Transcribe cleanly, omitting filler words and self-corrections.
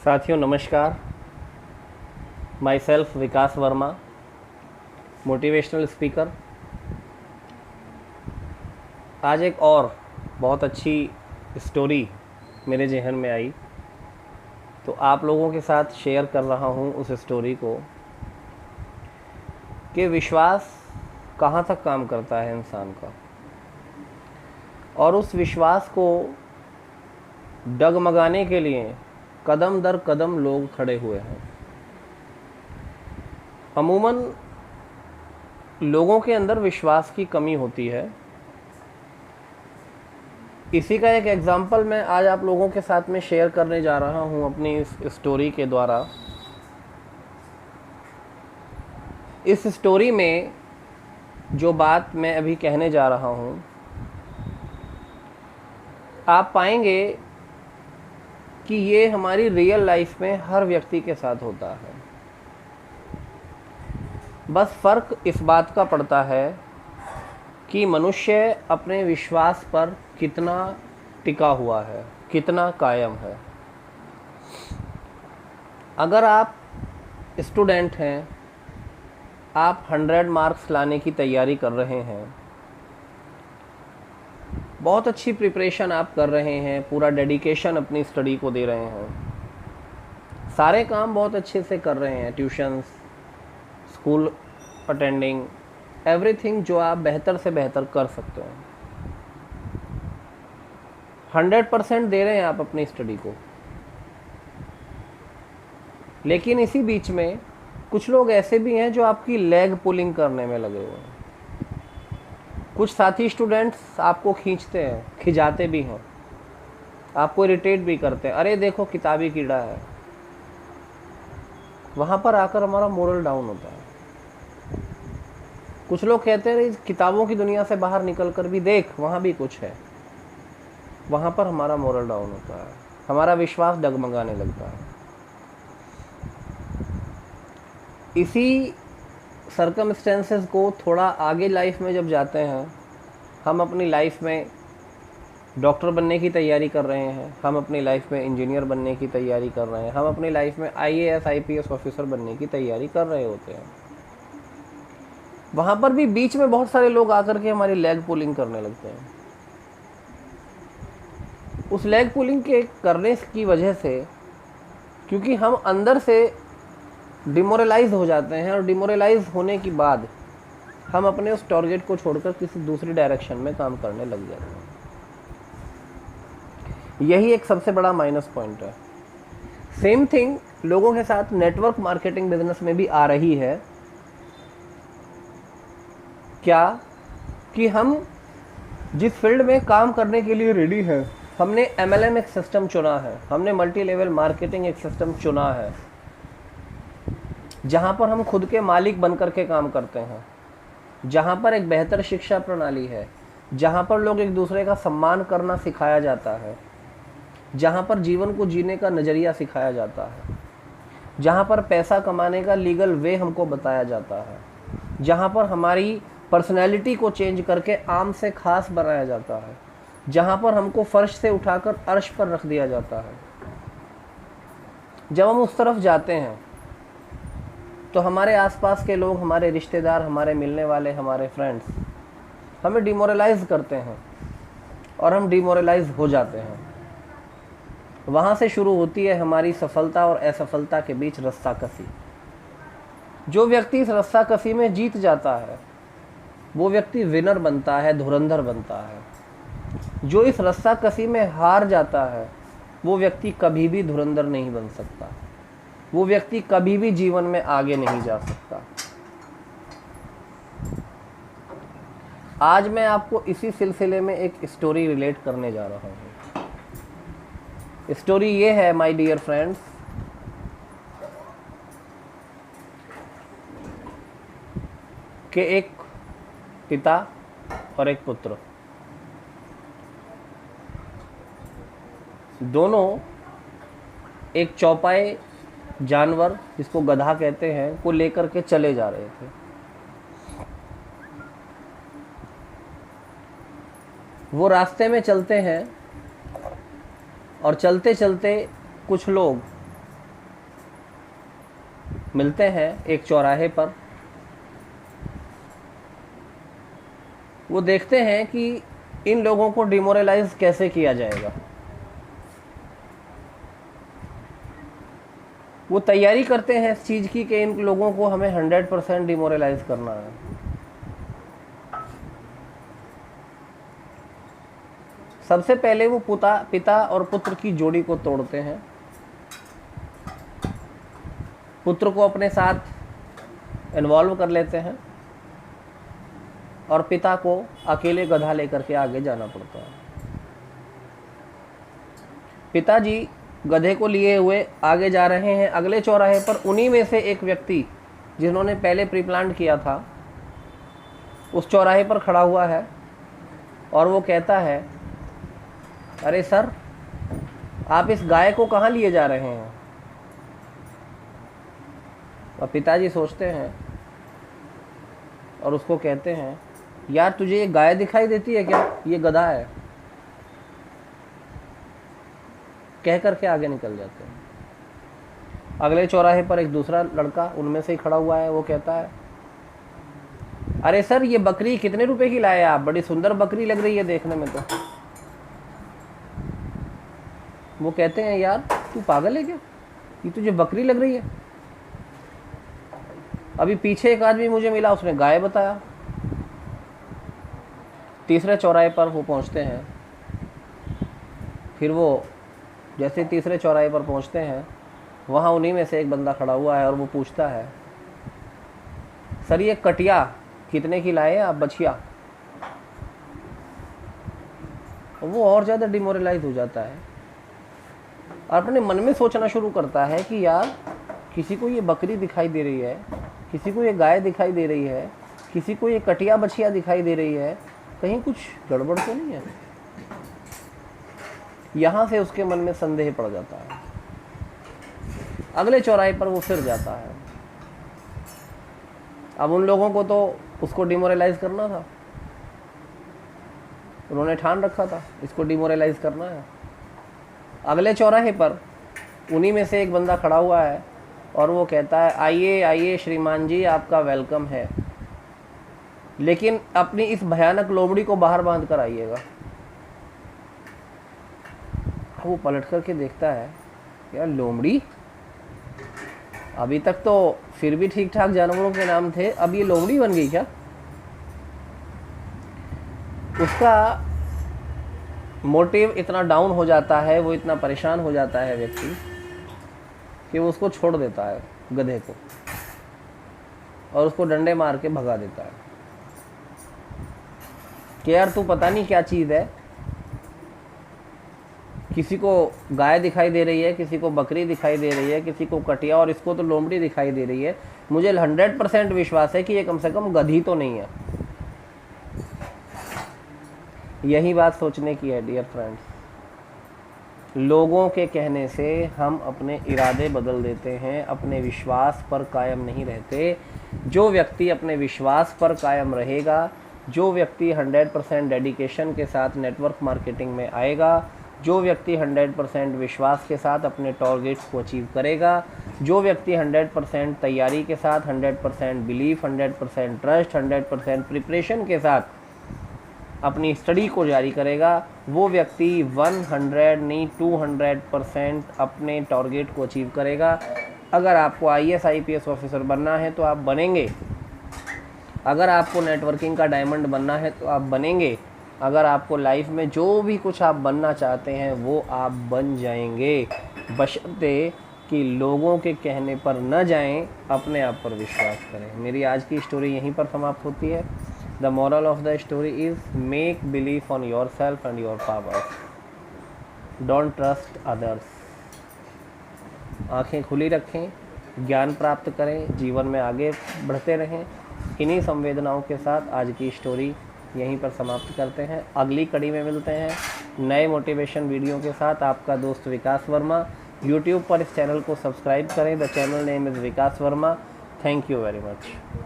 साथियों नमस्कार। My self Vikas Verma, motivational speaker. आज एक और बहुत अच्छी स्टोरी मेरे जहन में आई, तो आप लोगों के साथ शेयर कर रहा हूँ उस स्टोरी को कि विश्वास कहाँ तक काम करता है इंसान का, और उस विश्वास को डगमगाने के लिए कदम दर कदम लोग खड़े हुए हैं। अमूमन लोगों के अंदर विश्वास की कमी होती है। इसी का एक एग्जाम्पल मैं आज आप लोगों के साथ में शेयर करने जा रहा हूं अपनी इस स्टोरी के द्वारा। इस स्टोरी में जो बात मैं अभी कहने जा रहा हूं, आप पाएंगे कि ये हमारी रियल लाइफ में हर व्यक्ति के साथ होता है। बस फ़र्क इस बात का पड़ता है कि मनुष्य अपने विश्वास पर कितना टिका हुआ है, कितना कायम है। अगर आप स्टूडेंट हैं, आप 100 मार्क्स लाने की तैयारी कर रहे हैं, बहुत अच्छी प्रिपरेशन आप कर रहे हैं, पूरा डेडिकेशन अपनी स्टडी को दे रहे हैं, सारे काम बहुत अच्छे से कर रहे हैं, ट्यूशन्स, स्कूल अटेंडिंग, एवरीथिंग जो आप बेहतर से बेहतर कर सकते हैं, 100% दे रहे हैं आप अपनी स्टडी को। लेकिन इसी बीच में कुछ लोग ऐसे भी हैं जो आपकी लेग पुलिंग करने में लगे हुए हैं। कुछ साथी स्टूडेंट्स आपको खींचते हैं, खिजाते भी हैं, आपको इरिटेट भी करते हैं, अरे देखो किताबी कीड़ा है। वहाँ पर आकर हमारा मोरल डाउन होता है। कुछ लोग कहते हैं किताबों की दुनिया से बाहर निकल कर भी देख, वहाँ भी कुछ है। वहाँ पर हमारा मोरल डाउन होता है, हमारा विश्वास डगमगाने लगता है। इसी सर्कमस्टेंसेस को थोड़ा आगे लाइफ में जब जाते हैं, हम अपनी लाइफ में डॉक्टर बनने की तैयारी कर रहे हैं, हम अपनी लाइफ में इंजीनियर बनने की तैयारी कर रहे हैं, हम अपनी लाइफ में IAS IPS ऑफिसर बनने की तैयारी कर रहे होते हैं, वहाँ पर भी बीच में बहुत सारे लोग आकर के हमारी लेग पुलिंग करने लगते हैं। उस लेग पुलिंग के करने की वजह से, क्योंकि हम अंदर से डिमोरलाइज हो जाते हैं, और डिमोरलाइज होने के बाद हम अपने उस टारगेट को छोड़कर किसी दूसरी डायरेक्शन में काम करने लग जाते हैं। यही एक सबसे बड़ा माइनस पॉइंट है। सेम थिंग लोगों के साथ नेटवर्क मार्केटिंग बिजनेस में भी आ रही है। क्या कि हम जिस फील्ड में काम करने के लिए रेडी हैं, हमने MLM एक सिस्टम चुना है, हमने मल्टी लेवल मार्केटिंग एक सिस्टम चुना है, जहाँ पर हम खुद के मालिक बनकर के काम करते हैं, जहाँ पर एक बेहतर शिक्षा प्रणाली है, जहाँ पर लोग एक दूसरे का सम्मान करना सिखाया जाता है, जहाँ पर जीवन को जीने का नज़रिया सिखाया जाता है, जहाँ पर पैसा कमाने का लीगल वे हमको बताया जाता है, जहाँ पर हमारी पर्सनैलिटी को चेंज करके आम से खास बनाया जाता है, जहाँ पर हमको फर्श से उठाकर अर्श पर रख दिया जाता है। जब हम उस तरफ जाते हैं तो हमारे आसपास के लोग, हमारे रिश्तेदार, हमारे मिलने वाले, हमारे फ्रेंड्स हमें डिमोरलाइज करते हैं, और हम डिमोरलाइज हो जाते हैं। वहाँ से शुरू होती है हमारी सफलता और असफलता के बीच रस्साकसी। जो व्यक्ति इस रस्साकसी में जीत जाता है, वो व्यक्ति विनर बनता है, धुरंधर बनता है। जो इस रस्साकसी में हार जाता है, वो व्यक्ति कभी भी धुरंधर नहीं बन सकता, वो व्यक्ति कभी भी जीवन में आगे नहीं जा सकता। आज मैं आपको इसी सिलसिले में एक स्टोरी रिलेट करने जा रहा हूँ। स्टोरी ये है माय डियर फ्रेंड्स, कि एक पिता और एक पुत्र, दोनों एक चौपाए जानवर, जिसको गधा कहते हैं, को लेकर के चले जा रहे थे। वो रास्ते में चलते हैं, और चलते चलते कुछ लोग मिलते हैं एक चौराहे पर। वो देखते हैं कि इन लोगों को डिमोरलाइज कैसे किया जाएगा। वो तैयारी करते हैं इस चीज़ की कि इन लोगों को हमें 100% डिमोरलाइज करना है। सबसे पहले वो पिता और पुत्र की जोड़ी को तोड़ते हैं। पुत्र को अपने साथ इन्वॉल्व कर लेते हैं और पिता को अकेले गधा लेकर के आगे जाना पड़ता है। पिताजी गधे को लिए हुए आगे जा रहे हैं। अगले चौराहे पर उन्हीं में से एक व्यक्ति जिन्होंने पहले प्री प्लान किया था उस चौराहे पर खड़ा हुआ है और वो कहता है, अरे सर, आप इस गाय को कहाँ लिए जा रहे हैं? और पिताजी सोचते हैं और उसको कहते हैं, यार तुझे ये गाय दिखाई देती है क्या? ये गधा है। कह करके आगे निकल जाते हैं। अगले चौराहे पर एक दूसरा लड़का उनमें से ही खड़ा हुआ है। वो कहता है, अरे सर, ये बकरी कितने रुपए की लाए आप? बड़ी सुंदर बकरी लग रही है देखने में तो। वो कहते हैं, यार तू पागल है क्या? ये तुझे बकरी लग रही है? अभी पीछे एक आदमी मुझे मिला, उसने गाय बताया। तीसरे चौराहे पर वो पहुंचते हैं। फिर वो जैसे तीसरे चौराहे पर पहुंचते हैं, वहाँ उन्हीं में से एक बंदा खड़ा हुआ है और वो पूछता है, सर ये कटिया कितने की लाए आप? बछिया। वो और ज़्यादा डिमोरलाइज हो जाता है और अपने मन में सोचना शुरू करता है कि यार किसी को ये बकरी दिखाई दे रही है, किसी को ये गाय दिखाई दे रही है, किसी को ये कटिया बछिया दिखाई दे रही है, कहीं कुछ गड़बड़ तो नहीं है। यहाँ से उसके मन में संदेह पड़ जाता है। अगले चौराहे पर वो फिर जाता है। अब उन लोगों को तो उसको डिमोरलाइज करना था, उन्होंने ठान रखा था इसको डिमोरलाइज करना है। अगले चौराहे पर उन्हीं में से एक बंदा खड़ा हुआ है और वो कहता है, आइए आइए श्रीमान जी, आपका वेलकम है, लेकिन अपनी इस भयानक लोमड़ी को बाहर बांध कर आइएगा। वो पलट करके देखता है, यार लोमड़ी, अभी तक तो फिर भी ठीक ठाक जानवरों के नाम थे, अब ये लोमड़ी बन गई क्या? उसका मोटिव इतना डाउन हो जाता है, वो इतना परेशान हो जाता है व्यक्ति कि वो उसको छोड़ देता है गधे को और उसको डंडे मार के भगा देता है कि यार तू पता नहीं क्या चीज़ है, किसी को गाय दिखाई दे रही है, किसी को बकरी दिखाई दे रही है, किसी को कटिया, और इसको तो लोमड़ी दिखाई दे रही है। मुझे 100% विश्वास है कि ये कम से कम गधी तो नहीं है। यही बात सोचने की है डियर फ्रेंड्स। लोगों के कहने से हम अपने इरादे बदल देते हैं, अपने विश्वास पर कायम नहीं रहते। जो व्यक्ति अपने विश्वास पर कायम रहेगा, जो व्यक्ति 100% डेडिकेशन के साथ नेटवर्क मार्केटिंग में आएगा, जो व्यक्ति 100% विश्वास के साथ अपने टारगेट्स को अचीव करेगा, जो व्यक्ति 100% तैयारी के साथ, 100% बिलीफ, 100% ट्रस्ट, 100% प्रिपरेशन के साथ अपनी स्टडी को जारी करेगा, वो व्यक्ति 100 नहीं 200% अपने टारगेट को अचीव करेगा। अगर आपको IAS IPS ऑफिसर बनना है तो आप बनेंगे, अगर आपको नेटवर्किंग का डायमंड बनना है तो आप बनेंगे, अगर आपको लाइफ में जो भी कुछ आप बनना चाहते हैं वो आप बन जाएंगे, बशर्ते कि लोगों के कहने पर न जाएं, अपने आप पर विश्वास करें। मेरी आज की स्टोरी यहीं पर समाप्त होती है। The moral of the story is make believe on your self and your power, don't trust others. आँखें खुली रखें, ज्ञान प्राप्त करें, जीवन में आगे बढ़ते रहें। इन्हीं संवेदनाओं के साथ आज की स्टोरी यहीं पर समाप्त करते हैं। अगली कड़ी में मिलते हैं नए मोटिवेशन वीडियो के साथ। आपका दोस्त विकास वर्मा। यूट्यूब पर इस चैनल को सब्सक्राइब करें। The channel name is Vikas Verma. Thank you very much.